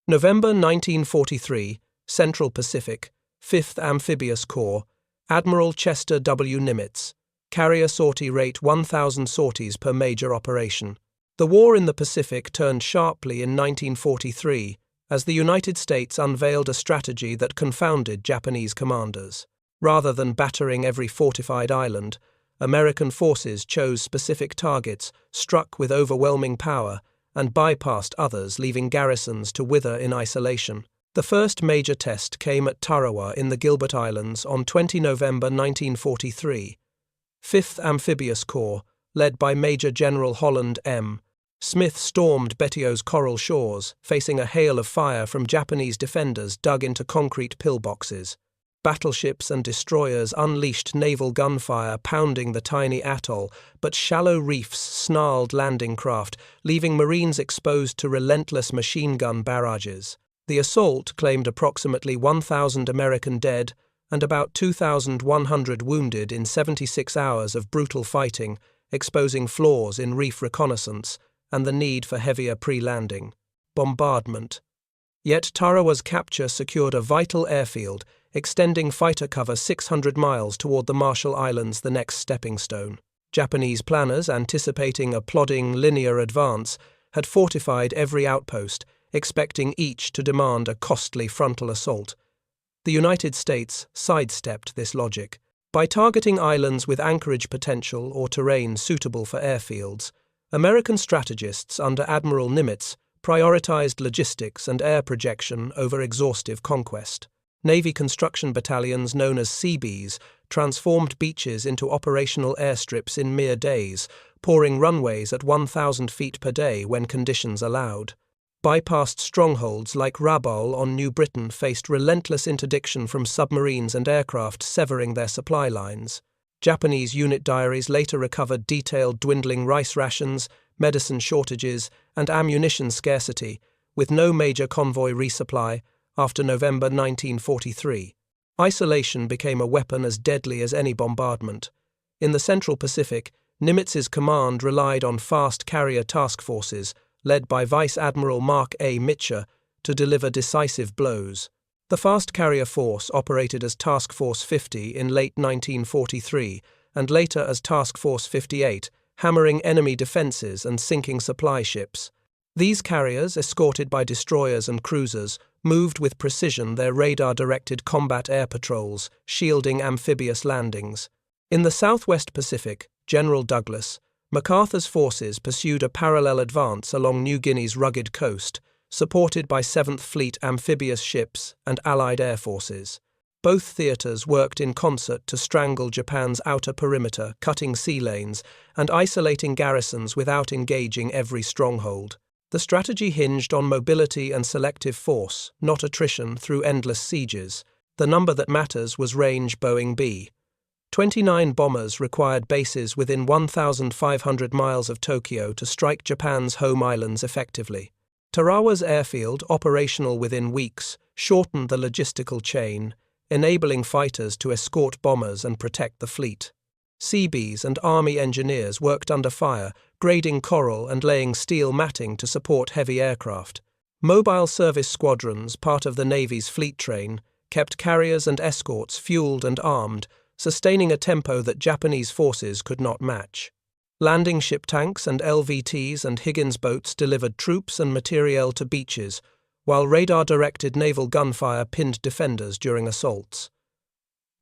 November 1943, Central Pacific, 5th Amphibious Corps, Admiral Chester W. Nimitz, carrier sortie rate 1,000 sorties per major operation. The war in the Pacific turned sharply in 1943 as the United States unveiled a strategy that confounded Japanese commanders. Rather than battering every fortified island, American forces chose specific targets, struck with overwhelming power, and bypassed others, leaving garrisons to wither in isolation. The first major test came at Tarawa in the Gilbert Islands on 20 November 1943. 5th Amphibious Corps, led by Major General Holland M. Smith, stormed Betio's coral shores, facing a hail of fire from Japanese defenders dug into concrete pillboxes. Battleships and destroyers unleashed naval gunfire, pounding the tiny atoll, but shallow reefs snarled landing craft, leaving Marines exposed to relentless machine gun barrages. The assault claimed approximately 1,000 American dead and about 2,100 wounded in 76 hours of brutal fighting, exposing flaws in reef reconnaissance and the need for heavier pre-landing bombardment. Yet Tarawa's capture secured a vital airfield, extending fighter cover 600 miles toward the Marshall Islands, the next stepping stone. Japanese planners, anticipating a plodding linear advance, had fortified every outpost, expecting each to demand a costly frontal assault. The United States sidestepped this logic. By targeting islands with anchorage potential or terrain suitable for airfields, American strategists under Admiral Nimitz prioritized logistics and air projection over exhaustive conquest. Navy construction battalions known as Seabees transformed beaches into operational airstrips in mere days, pouring runways at 1,000 feet per day when conditions allowed. Bypassed strongholds like Rabaul on New Britain faced relentless interdiction from submarines and aircraft severing their supply lines. Japanese unit diaries later recovered detailed dwindling rice rations, medicine shortages, and ammunition scarcity, with no major convoy resupply after November 1943. Isolation became a weapon as deadly as any bombardment. In the Central Pacific, Nimitz's command relied on fast carrier task forces, led by Vice Admiral Marc A. Mitscher, to deliver decisive blows. The fast carrier force operated as Task Force 50 in late 1943 and later as Task Force 58, hammering enemy defenses and sinking supply ships. These carriers, escorted by destroyers and cruisers, moved with precision their radar-directed combat air patrols, shielding amphibious landings. In the Southwest Pacific, General Douglas, MacArthur's forces pursued a parallel advance along New Guinea's rugged coast, supported by 7th Fleet amphibious ships and Allied air forces. Both theaters worked in concert to strangle Japan's outer perimeter, cutting sea lanes and isolating garrisons without engaging every stronghold. The strategy hinged on mobility and selective force, not attrition through endless sieges. The number that matters was range Boeing B-29 bombers required bases within 1,500 miles of Tokyo to strike Japan's home islands effectively. Tarawa's airfield, operational within weeks, shortened the logistical chain, enabling fighters to escort bombers and protect the fleet. Seabees and Army engineers worked under fire, grading coral and laying steel matting to support heavy aircraft. Mobile service squadrons, part of the Navy's fleet train, kept carriers and escorts fueled and armed, sustaining a tempo that Japanese forces could not match. Landing ship tanks and LVTs and Higgins boats delivered troops and materiel to beaches, while radar-directed naval gunfire pinned defenders during assaults.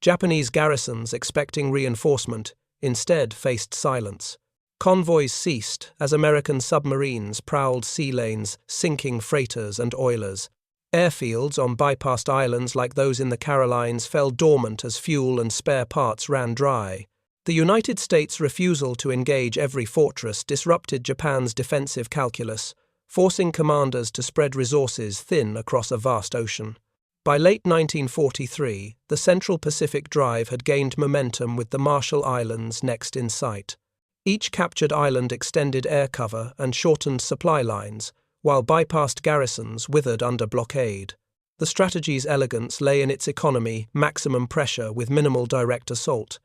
Japanese garrisons, expecting reinforcement, instead faced silence. Convoys ceased as American submarines prowled sea lanes, sinking freighters and oilers. Airfields on bypassed islands like those in the Carolines fell dormant as fuel and spare parts ran dry. The United States' refusal to engage every fortress disrupted Japan's defensive calculus, forcing commanders to spread resources thin across a vast ocean. By late 1943, the Central Pacific Drive had gained momentum with the Marshall Islands next in sight. Each captured island extended air cover and shortened supply lines, while bypassed garrisons withered under blockade. The strategy's elegance lay in its economy, maximum pressure with minimal direct assault.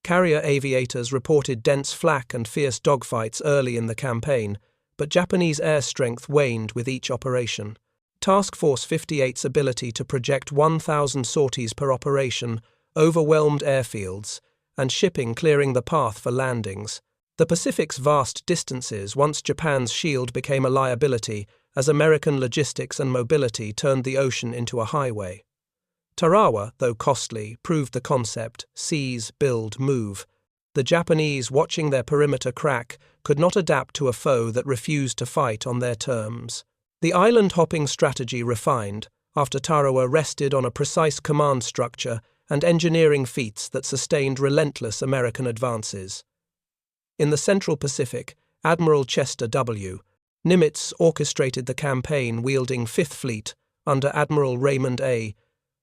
Carrier aviators reported dense flak and fierce dogfights early in the campaign, but Japanese air strength waned with each operation. Task Force 58's ability to project 1,000 sorties per operation overwhelmed airfields, and shipping clearing the path for landings. The Pacific's vast distances once Japan's shield became a liability as American logistics and mobility turned the ocean into a highway. Tarawa, though costly, proved the concept: seize, build, move. The Japanese, watching their perimeter crack, could not adapt to a foe that refused to fight on their terms. The island-hopping strategy refined after Tarawa rested on a precise command structure and engineering feats that sustained relentless American advances. In the Central Pacific, Admiral Chester W. Nimitz orchestrated the campaign wielding 5th Fleet under Admiral Raymond A.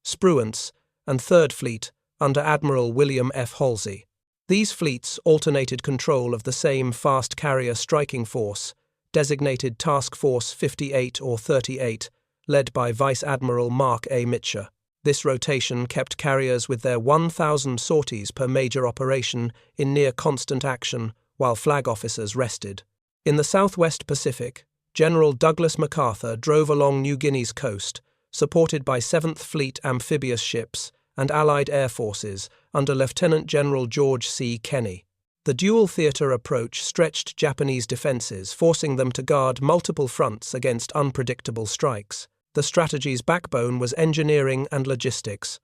Spruance and 3rd Fleet under Admiral William F. Halsey. These fleets alternated control of the same fast carrier striking force, designated Task Force 58 or 38, led by Vice Admiral Marc A. Mitscher. This rotation kept carriers with their 1,000 sorties per major operation in near constant action while flag officers rested. In the Southwest Pacific, General Douglas MacArthur drove along New Guinea's coast, supported by 7th Fleet amphibious ships and Allied air forces under Lieutenant General George C. Kenney. The dual-theater approach stretched Japanese defenses, forcing them to guard multiple fronts against unpredictable strikes. The strategy's backbone was engineering and logistics.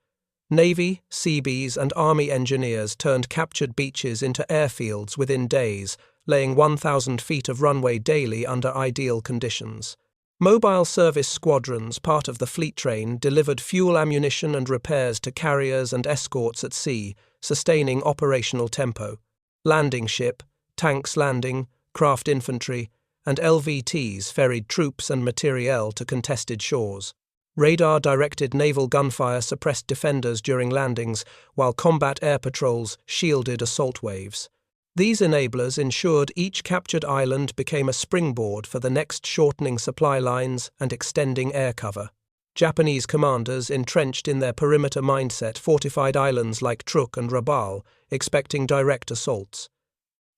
Navy, Seabees, and Army engineers turned captured beaches into airfields within days, laying 1,000 feet of runway daily under ideal conditions. Mobile service squadrons, part of the fleet train, delivered fuel, ammunition, and repairs to carriers and escorts at sea, sustaining operational tempo. Landing ship, tanks landing, craft infantry, and LVTs ferried troops and materiel to contested shores. Radar-directed naval gunfire suppressed defenders during landings, while combat air patrols shielded assault waves. These enablers ensured each captured island became a springboard for the next, shortening supply lines and extending air cover. Japanese commanders, entrenched in their perimeter mindset, fortified islands like Truk and Rabaul, expecting direct assaults.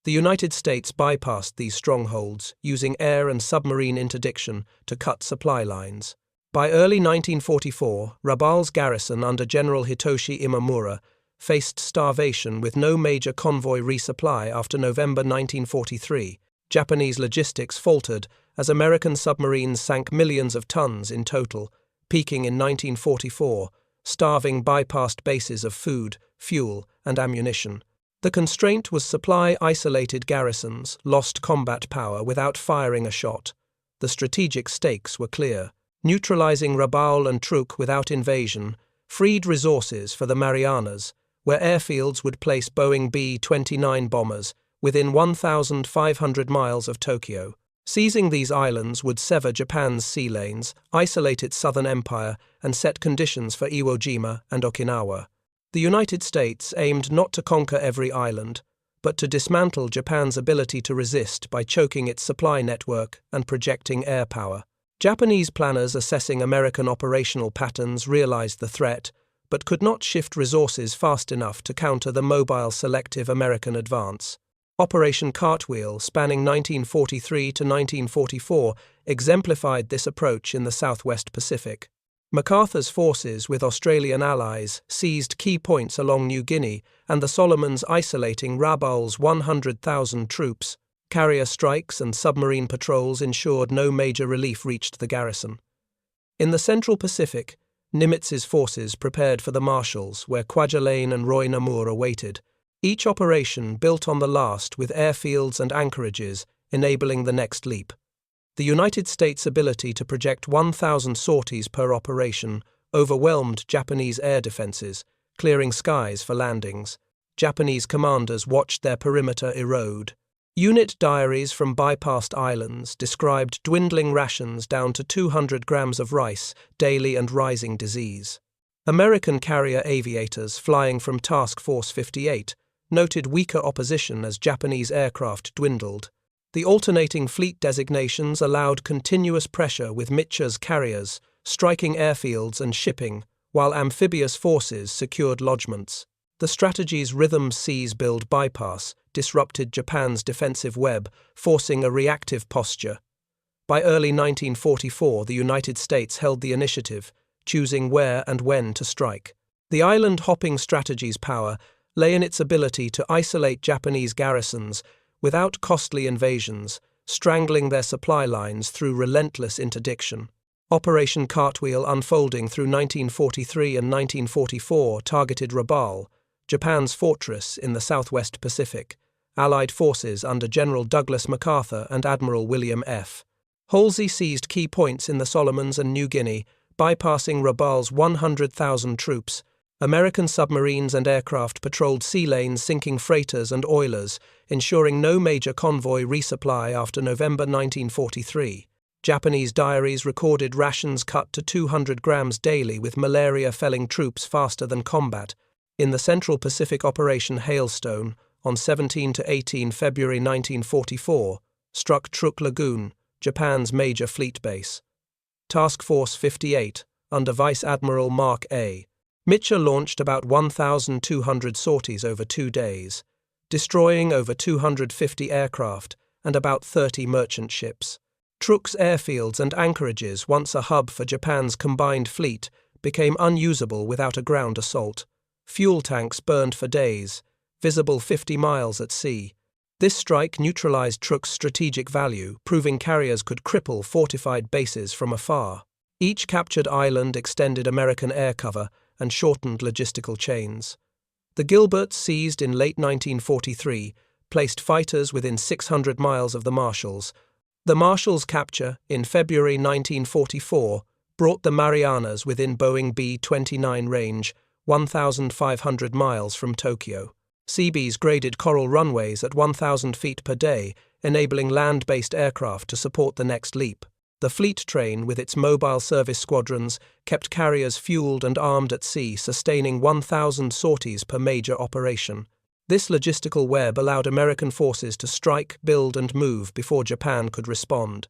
The United States bypassed these strongholds, using air and submarine interdiction to cut supply lines. By early 1944, Rabaul's garrison under General Hitoshi Imamura faced starvation with no major convoy resupply after November 1943. Japanese logistics faltered as American submarines sank millions of tons in total, peaking in 1944, starving bypassed bases of food, fuel, and ammunition. The constraint was supply isolated garrisons, lost combat power without firing a shot. The strategic stakes were clear. Neutralizing Rabaul and Truk without invasion freed resources for the Marianas, where airfields would place Boeing B-29 bombers within 1,500 miles of Tokyo. Seizing these islands would sever Japan's sea lanes, isolate its southern empire, and set conditions for Iwo Jima and Okinawa. The United States aimed not to conquer every island, but to dismantle Japan's ability to resist by choking its supply network and projecting air power. Japanese planners assessing American operational patterns realized the threat, but could not shift resources fast enough to counter the mobile selective American advance. Operation Cartwheel, spanning 1943 to 1944, exemplified this approach in the Southwest Pacific. MacArthur's forces, with Australian allies, seized key points along New Guinea and the Solomons, isolating Rabaul's 100,000 troops. Carrier strikes and submarine patrols ensured no major relief reached the garrison. In the Central Pacific, Nimitz's forces prepared for the Marshalls, where Kwajalein and Roy Namur awaited. Each operation built on the last, with airfields and anchorages enabling the next leap. The United States' ability to project 1,000 sorties per operation overwhelmed Japanese air defenses, clearing skies for landings. Japanese commanders watched their perimeter erode. Unit diaries from bypassed islands described dwindling rations down to 200 grams of rice daily and rising disease. American carrier aviators flying from Task Force 58 noted weaker opposition as Japanese aircraft dwindled. The alternating fleet designations allowed continuous pressure, with Mitscher's carriers striking airfields and shipping, while amphibious forces secured lodgments. The strategy's rhythm seize build bypass disrupted Japan's defensive web, forcing a reactive posture. By early 1944, the United States held the initiative, choosing where and when to strike. The island-hopping strategy's power lay in its ability to isolate Japanese garrisons without costly invasions, strangling their supply lines through relentless interdiction. Operation Cartwheel, unfolding through 1943 and 1944, targeted Rabaul, Japan's fortress in the southwest Pacific. Allied forces under General Douglas MacArthur and Admiral William F. Halsey seized key points in the Solomons and New Guinea, bypassing Rabaul's 100,000 troops. American submarines and aircraft patrolled sea lanes, sinking freighters and oilers, ensuring no major convoy resupply after November 1943. Japanese diaries recorded rations cut to 200 grams daily, with malaria felling troops faster than combat. In the Central Pacific Operation Hailstone, on 17 to 18 February 1944, struck Truk Lagoon, Japan's major fleet base. Task Force 58, under Vice Admiral Marc A. Mitscher launched about 1,200 sorties over 2 days, destroying over 250 aircraft and about 30 merchant ships. Truk's airfields and anchorages, once a hub for Japan's combined fleet, became unusable without a ground assault. Fuel tanks burned for days, visible 50 miles at sea. This strike neutralized Truk's strategic value, proving carriers could cripple fortified bases from afar. Each captured island extended American air cover and shortened logistical chains. The Gilberts, seized in late 1943, placed fighters within 600 miles of the Marshalls. The Marshalls' capture, in February 1944, brought the Marianas within Boeing B-29 range, 1,500 miles from Tokyo. Seabees graded coral runways at 1,000 feet per day, enabling land-based aircraft to support the next leap. The fleet train, with its mobile service squadrons, kept carriers fueled and armed at sea, sustaining 1,000 sorties per major operation. This logistical web allowed American forces to strike, build, and move before Japan could respond.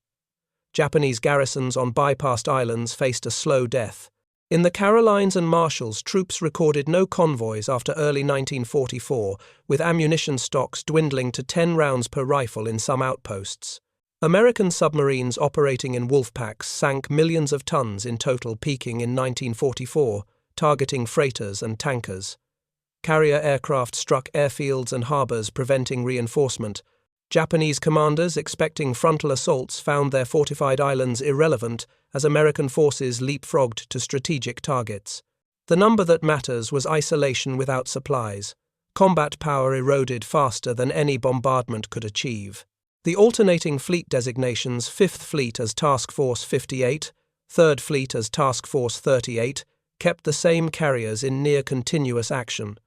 Japanese garrisons on bypassed islands faced a slow death. In the Carolines and Marshalls, troops recorded no convoys after early 1944, with ammunition stocks dwindling to 10 rounds per rifle in some outposts. American submarines operating in wolf packs sank millions of tons in total, peaking in 1944, targeting freighters and tankers. Carrier aircraft struck airfields and harbors, preventing reinforcement. Japanese commanders expecting frontal assaults found their fortified islands irrelevant as American forces leapfrogged to strategic targets. The number that matters was isolation without supplies. Combat power eroded faster than any bombardment could achieve. The alternating fleet designations, 5th Fleet as Task Force 58, 3rd Fleet as Task Force 38, kept the same carriers in near-continuous action.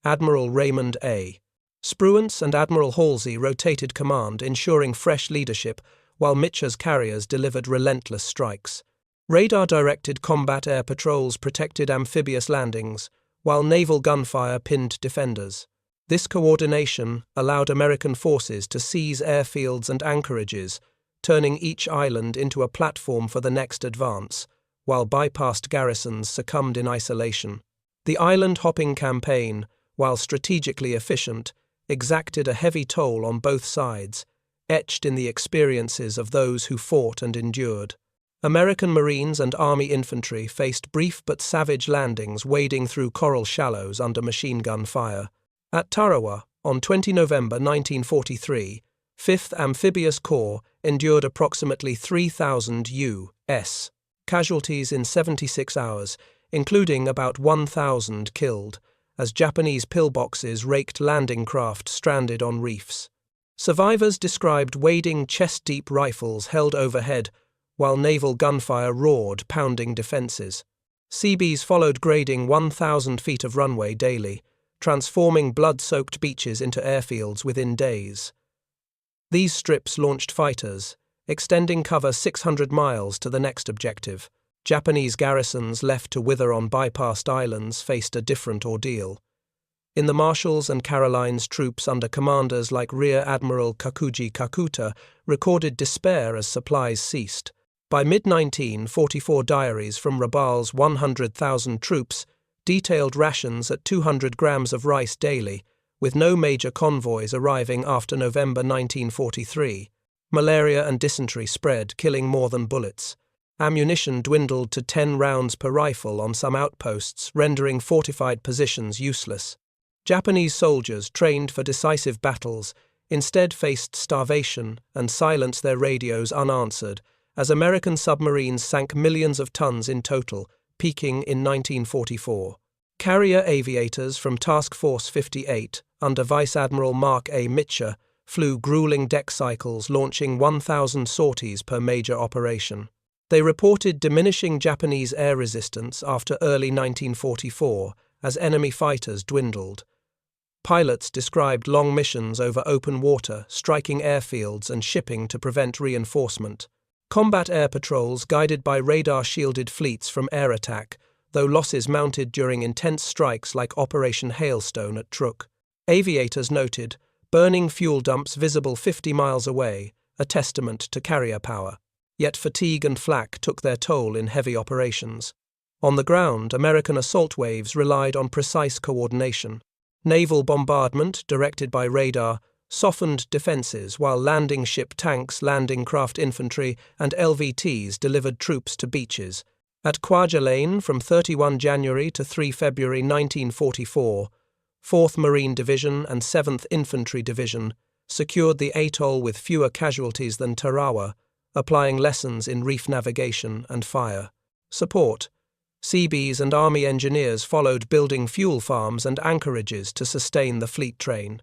Admiral Raymond A. Spruance and Admiral Halsey rotated command, ensuring fresh leadership, while Mitscher's carriers delivered relentless strikes. Radar-directed combat air patrols protected amphibious landings, while naval gunfire pinned defenders. This coordination allowed American forces to seize airfields and anchorages, turning each island into a platform for the next advance, while bypassed garrisons succumbed in isolation. The island-hopping campaign, while strategically efficient, exacted a heavy toll on both sides, etched in the experiences of those who fought and endured. American Marines and Army infantry faced brief but savage landings, wading through coral shallows under machine gun fire. At Tarawa, on 20 November 1943, 5th Amphibious Corps endured approximately 3,000 U.S. casualties in 76 hours, including about 1,000 killed, as Japanese pillboxes raked landing craft stranded on reefs. Survivors described wading chest-deep rifles held overhead, while naval gunfire roared, pounding defenses. Seabees followed, grading 1,000 feet of runway daily, transforming blood-soaked beaches into airfields within days. These strips launched fighters, extending cover 600 miles to the next objective. Japanese garrisons left to wither on bypassed islands faced a different ordeal. In the Marshalls and Carolines, troops under commanders like Rear Admiral Kakuji Kakuta recorded despair as supplies ceased. By mid-1944, diaries from Rabaul's 100,000 troops detailed rations at 200 grams of rice daily, with no major convoys arriving after November 1943. Malaria and dysentery spread, killing more than bullets. Ammunition dwindled to 10 rounds per rifle on some outposts, rendering fortified positions useless. Japanese soldiers, trained for decisive battles, instead faced starvation and silenced their radios unanswered, as American submarines sank millions of tons in total, peaking in 1944. Carrier aviators from Task Force 58, under Vice Admiral Marc A. Mitscher, flew grueling deck cycles, launching 1,000 sorties per major operation. They reported diminishing Japanese air resistance after early 1944 as enemy fighters dwindled. Pilots described long missions over open water, striking airfields and shipping to prevent reinforcement. Combat air patrols guided by radar-shielded fleets from air attack, though losses mounted during intense strikes like Operation Hailstone at Truk. Aviators noted burning fuel dumps visible 50 miles away, a testament to carrier power. Yet fatigue and flak took their toll in heavy operations. On the ground, American assault waves relied on precise coordination. Naval bombardment, directed by radar, softened defenses, while landing ship tanks, landing craft infantry, and LVTs delivered troops to beaches. At Kwajalein, from 31 January to 3 February 1944, 4th Marine Division and 7th Infantry Division secured the atoll with fewer casualties than Tarawa, applying lessons in reef navigation and fire. Support. Seabees and Army engineers followed, building fuel farms and anchorages to sustain the fleet train.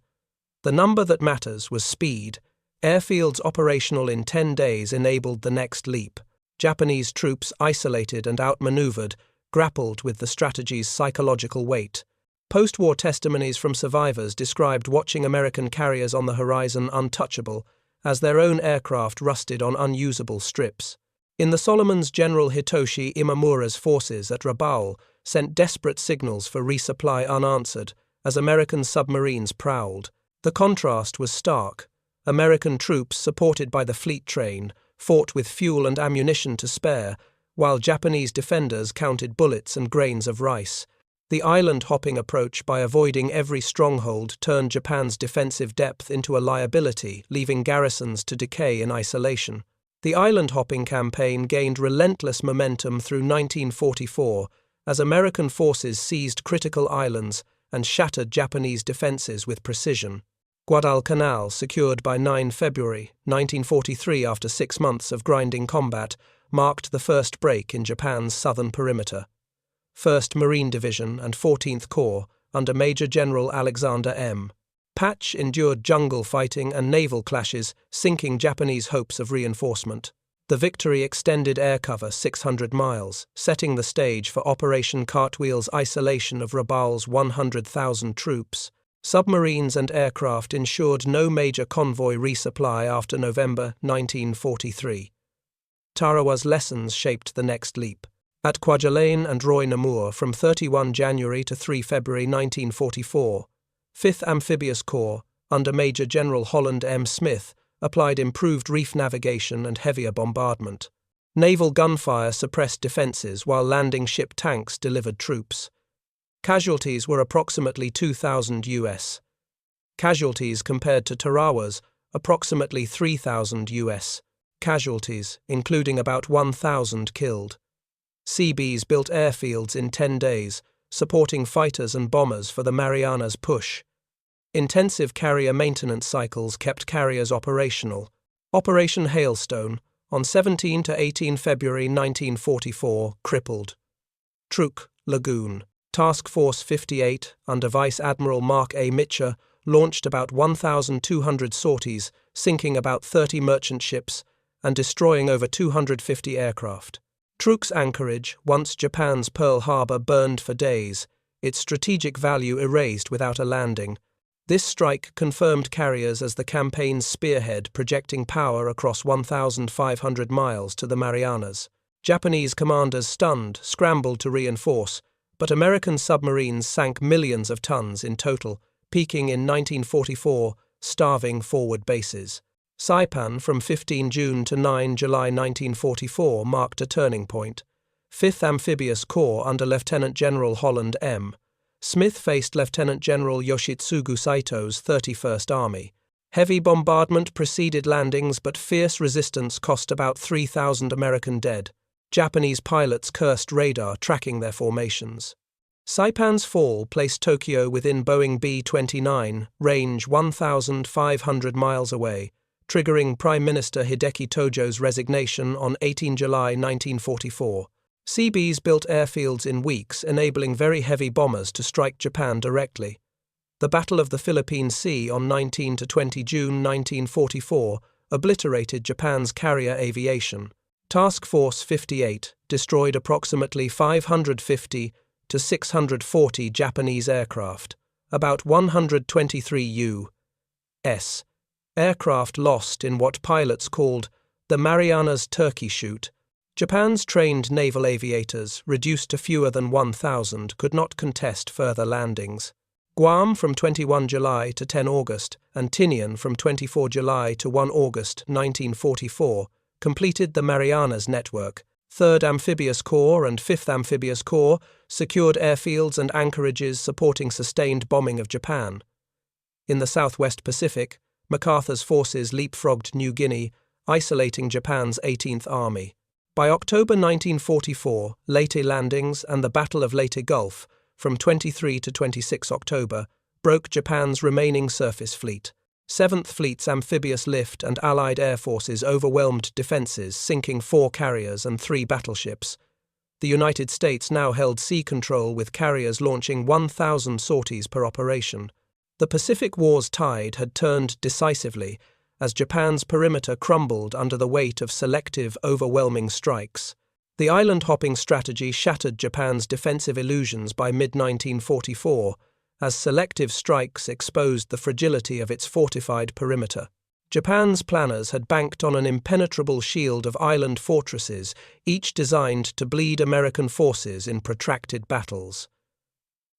The number that matters was speed. Airfields operational in 10 days enabled the next leap. Japanese troops, isolated and outmaneuvered, grappled with the strategy's psychological weight. Post-war testimonies from survivors described watching American carriers on the horizon untouchable, as their own aircraft rusted on unusable strips. In the Solomons, General Hitoshi Imamura's forces at Rabaul sent desperate signals for resupply unanswered as American submarines prowled. The contrast was stark. American troops, supported by the fleet train, fought with fuel and ammunition to spare, while Japanese defenders counted bullets and grains of rice. The island-hopping approach, by avoiding every stronghold, turned Japan's defensive depth into a liability, leaving garrisons to decay in isolation. The island-hopping campaign gained relentless momentum through 1944 as American forces seized critical islands and shattered Japanese defenses with precision. Guadalcanal, secured by 9 February 1943 after 6 months of grinding combat, marked the first break in Japan's southern perimeter. 1st Marine Division and 14th Corps, under Major General Alexander M. Patch, endured jungle fighting and naval clashes, sinking Japanese hopes of reinforcement. The victory extended air cover 600 miles, setting the stage for Operation Cartwheel's isolation of Rabaul's 100,000 troops. Submarines and aircraft ensured no major convoy resupply after November 1943. Tarawa's lessons shaped the next leap. At Kwajalein and Roy Namur, from 31 January to 3 February 1944, 5th Amphibious Corps, under Major General Holland M. Smith, applied improved reef navigation and heavier bombardment. Naval gunfire suppressed defenses while landing ship tanks delivered troops. Casualties were approximately 2,000 U.S. casualties compared to Tarawa's approximately 3,000 U.S. casualties, including about 1,000 killed. Seabees built airfields in 10 days, supporting fighters and bombers for the Marianas push. Intensive carrier maintenance cycles kept carriers operational. Operation Hailstone, on 17 to 18 February 1944, crippled. Truk, Lagoon. Task Force 58, under Vice Admiral Marc A. Mitscher, launched about 1,200 sorties, sinking about 30 merchant ships and destroying over 250 aircraft. Truk's anchorage, once Japan's Pearl Harbor, burned for days, its strategic value erased without a landing. This strike confirmed carriers as the campaign's spearhead, projecting power across 1,500 miles to the Marianas. Japanese commanders, stunned, scrambled to reinforce, but American submarines sank millions of tons in total, peaking in 1944, starving forward bases. Saipan, from 15 June to 9 July 1944, marked a turning point. 5th Amphibious Corps, under Lieutenant General Holland M. Smith, faced Lieutenant General Yoshitsugu Saito's 31st Army. Heavy bombardment preceded landings, but fierce resistance cost about 3,000 American dead. Japanese pilots cursed radar tracking their formations. Saipan's fall placed Tokyo within Boeing B-29, range 1,500 miles away, triggering Prime Minister Hideki Tojo's resignation on 18 July 1944. Seabees built airfields in weeks, enabling very heavy bombers to strike Japan directly. The Battle of the Philippine Sea on 19 to 20 June 1944 obliterated Japan's carrier aviation. Task Force 58 destroyed approximately 550 to 640 Japanese aircraft, about 123 U.S. aircraft lost in what pilots called the Marianas turkey shoot. Japan's trained naval aviators, reduced to fewer than 1,000, could not contest further landings. Guam from 21 July to 10 August and Tinian from 24 July to 1 August 1944 completed the Marianas network. 3rd Amphibious Corps and 5th Amphibious Corps secured airfields and anchorages supporting sustained bombing of Japan. In the Southwest Pacific, MacArthur's forces leapfrogged New Guinea, isolating Japan's 18th Army. By October 1944, Leyte landings and the Battle of Leyte Gulf, from 23 to 26 October, broke Japan's remaining surface fleet. 7th Fleet's amphibious lift and Allied air forces overwhelmed defenses, sinking 4 carriers and 3 battleships. The United States now held sea control, with carriers launching 1,000 sorties per operation. The Pacific War's tide had turned decisively as Japan's perimeter crumbled under the weight of selective, overwhelming strikes. The island-hopping strategy shattered Japan's defensive illusions by mid-1944, as selective strikes exposed the fragility of its fortified perimeter. Japan's planners had banked on an impenetrable shield of island fortresses, each designed to bleed American forces in protracted battles.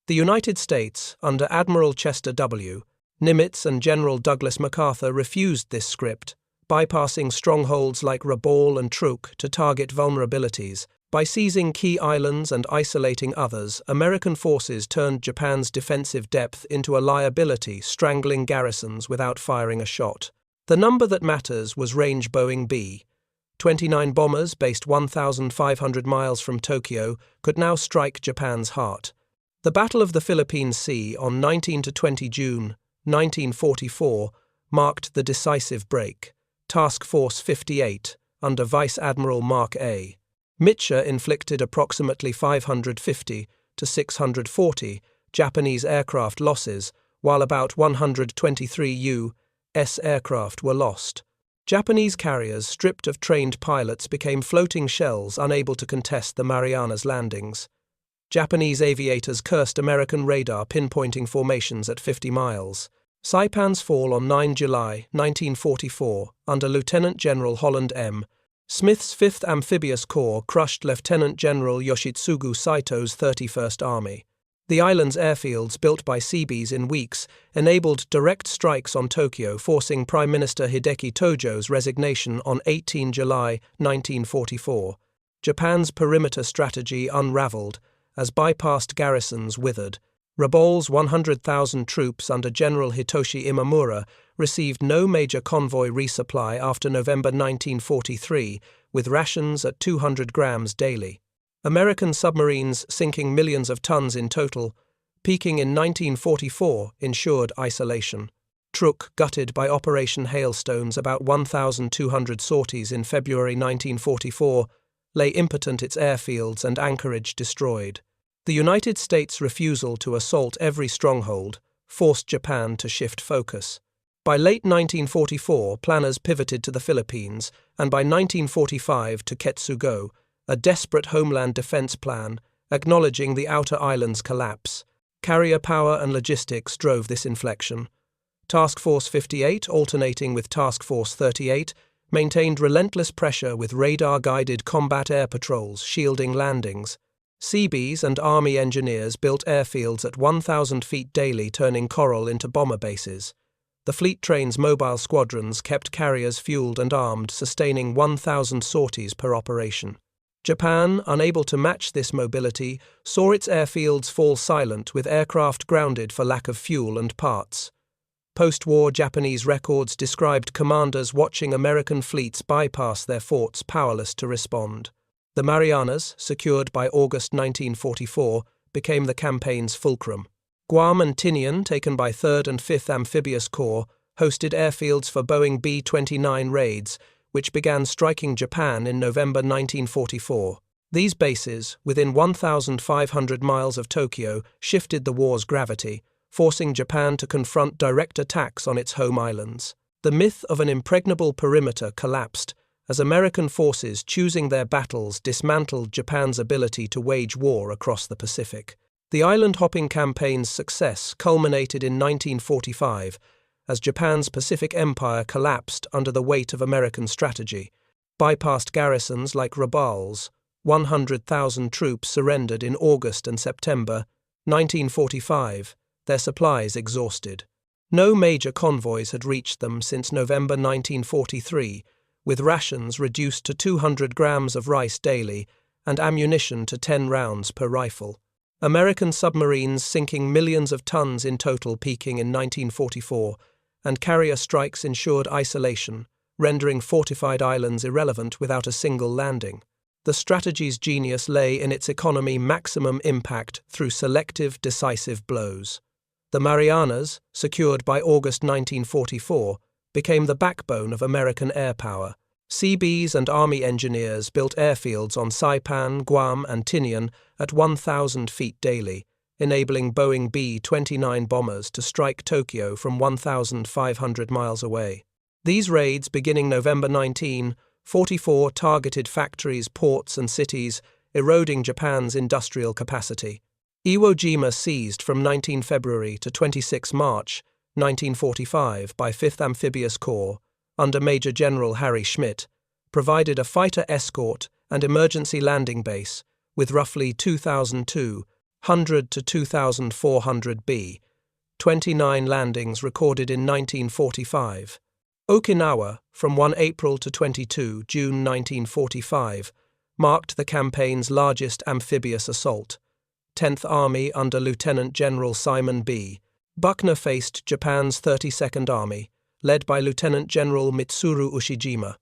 The United States, under Admiral Chester W, Nimitz and General Douglas MacArthur, refused this script, bypassing strongholds like Rabaul and Truk to target vulnerabilities. By seizing key islands and isolating others, American forces turned Japan's defensive depth into a liability, strangling garrisons without firing a shot. The number that matters was range Boeing B-29 bombers based 1,500 miles from Tokyo could now strike Japan's heart. The Battle of the Philippine Sea on 19 to 20 June 1944 marked the decisive break. Task Force 58, under Vice Admiral Marc A. Mitscher, inflicted approximately 550 to 640 Japanese aircraft losses, while about 123 U.S. aircraft were lost. Japanese carriers, stripped of trained pilots, became floating shells unable to contest the Marianas landings. Japanese aviators cursed American radar pinpointing formations at 50 miles. Saipan's fall on 9 July 1944, under Lieutenant General Holland M. Smith's 5th Amphibious Corps crushed Lieutenant General Yoshitsugu Saito's 31st Army. The island's airfields, built by Seabees in weeks, enabled direct strikes on Tokyo, forcing Prime Minister Hideki Tojo's resignation on 18 July 1944. Japan's perimeter strategy unraveled as bypassed garrisons withered. Rabaul's 100,000 troops under General Hitoshi Imamura received no major convoy resupply after November 1943, with rations at 200 grams daily. American submarines, sinking millions of tons in total, peaking in 1944, ensured isolation. Truk, gutted by Operation Hailstone's about 1,200 sorties in February 1944, lay impotent, its airfields and anchorage destroyed. The United States' refusal to assault every stronghold forced Japan to shift focus. By late 1944, planners pivoted to the Philippines, and by 1945 to Ketsugo, a desperate homeland defense plan, acknowledging the outer islands' collapse. Carrier power and logistics drove this inflection. Task Force 58, alternating with Task Force 38, maintained relentless pressure with radar-guided combat air patrols shielding landings. Seabees and Army engineers built airfields at 1,000 feet daily, turning coral into bomber bases. The fleet train's mobile squadrons kept carriers fueled and armed, sustaining 1,000 sorties per operation. Japan, unable to match this mobility, saw its airfields fall silent, with aircraft grounded for lack of fuel and parts. Post-war Japanese records described commanders watching American fleets bypass their forts powerless to respond. The Marianas, secured by August 1944, became the campaign's fulcrum. Guam and Tinian, taken by 3rd and 5th Amphibious Corps, hosted airfields for Boeing B-29 raids, which began striking Japan in November 1944. These bases, within 1,500 miles of Tokyo, shifted the war's gravity, forcing Japan to confront direct attacks on its home islands. The myth of an impregnable perimeter collapsed as American forces choosing their battles dismantled Japan's ability to wage war across the Pacific. The island-hopping campaign's success culminated in 1945 as Japan's Pacific Empire collapsed under the weight of American strategy. Bypassed garrisons like Rabaul's 100,000 troops surrendered in August and September 1945, their supplies exhausted. No major convoys had reached them since November 1943, with rations reduced to 200 grams of rice daily and ammunition to 10 rounds per rifle. American submarines sinking millions of tons in total peaking in 1944, and carrier strikes ensured isolation, rendering fortified islands irrelevant without a single landing. The strategy's genius lay in its economy maximum impact through selective, decisive blows. The Marianas, secured by August 1944, became the backbone of American air power. Seabees and Army engineers built airfields on Saipan, Guam, and Tinian at 1,000 feet daily, enabling Boeing B-29 bombers to strike Tokyo from 1,500 miles away. These raids, beginning November 1944, targeted factories, ports, and cities, eroding Japan's industrial capacity. Iwo Jima, seized from 19 February to 26 March 1945 by 5th Amphibious Corps, under Major General Harry Schmidt, provided a fighter-escort and emergency landing base with roughly 2,200 to 2,400 B-29 landings recorded in 1945. Okinawa, from 1 April to 22 June 1945, marked the campaign's largest amphibious assault. 10th Army under Lieutenant General Simon B. Buckner faced Japan's 32nd Army, led by Lieutenant General Mitsuru Ushijima.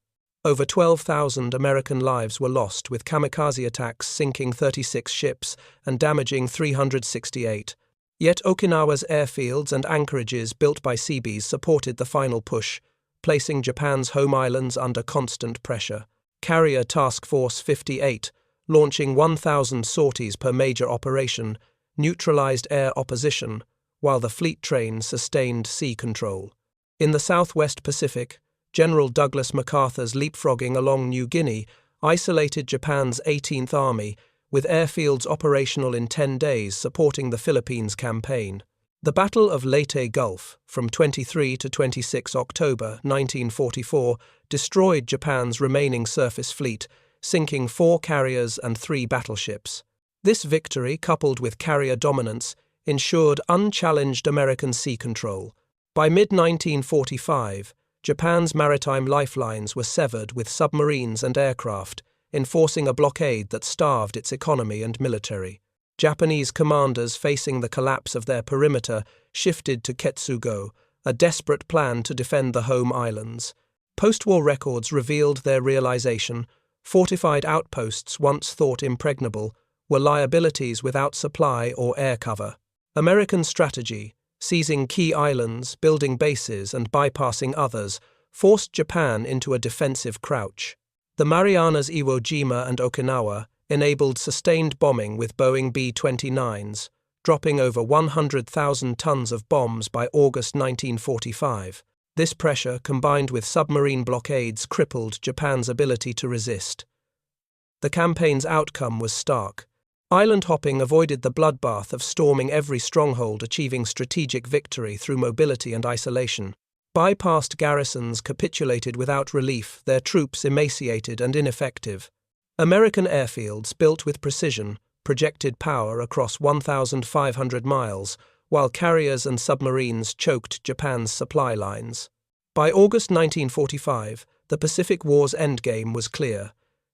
Over 12,000 American lives were lost, with kamikaze attacks sinking 36 ships and damaging 368. Yet Okinawa's airfields and anchorages built by Seabees supported the final push, placing Japan's home islands under constant pressure. Carrier Task Force 58, launching 1,000 sorties per major operation, neutralized air opposition, while the fleet train sustained sea control. In the southwest Pacific, General Douglas MacArthur's leapfrogging along New Guinea isolated Japan's 18th Army, with airfields operational in 10 days supporting the Philippines campaign. The Battle of Leyte Gulf, from 23 to 26 October 1944, destroyed Japan's remaining surface fleet, sinking 4 carriers and 3 battleships. This victory, coupled with carrier dominance, ensured unchallenged American sea control. By mid-1945, Japan's maritime lifelines were severed with submarines and aircraft, enforcing a blockade that starved its economy and military. Japanese commanders, facing the collapse of their perimeter, shifted to Ketsugo, a desperate plan to defend the home islands. Post-war records revealed their realization: fortified outposts, once thought impregnable, were liabilities without supply or air cover. American strategy, seizing key islands, building bases, and bypassing others, forced Japan into a defensive crouch. The Marianas, Iwo Jima, and Okinawa enabled sustained bombing with Boeing B-29s, dropping over 100,000 tons of bombs by August 1945. This pressure, combined with submarine blockades, crippled Japan's ability to resist. The campaign's outcome was stark. Island hopping avoided the bloodbath of storming every stronghold, achieving strategic victory through mobility and isolation. Bypassed garrisons capitulated without relief, their troops emaciated and ineffective. American airfields, built with precision, projected power across 1,500 miles, while carriers and submarines choked Japan's supply lines. By August 1945, the Pacific War's endgame was clear.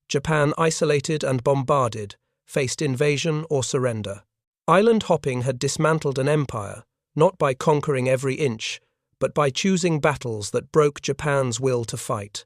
Japan, isolated and bombarded, faced invasion or surrender. Island hopping had dismantled an empire, not by conquering every inch, but by choosing battles that broke Japan's will to fight.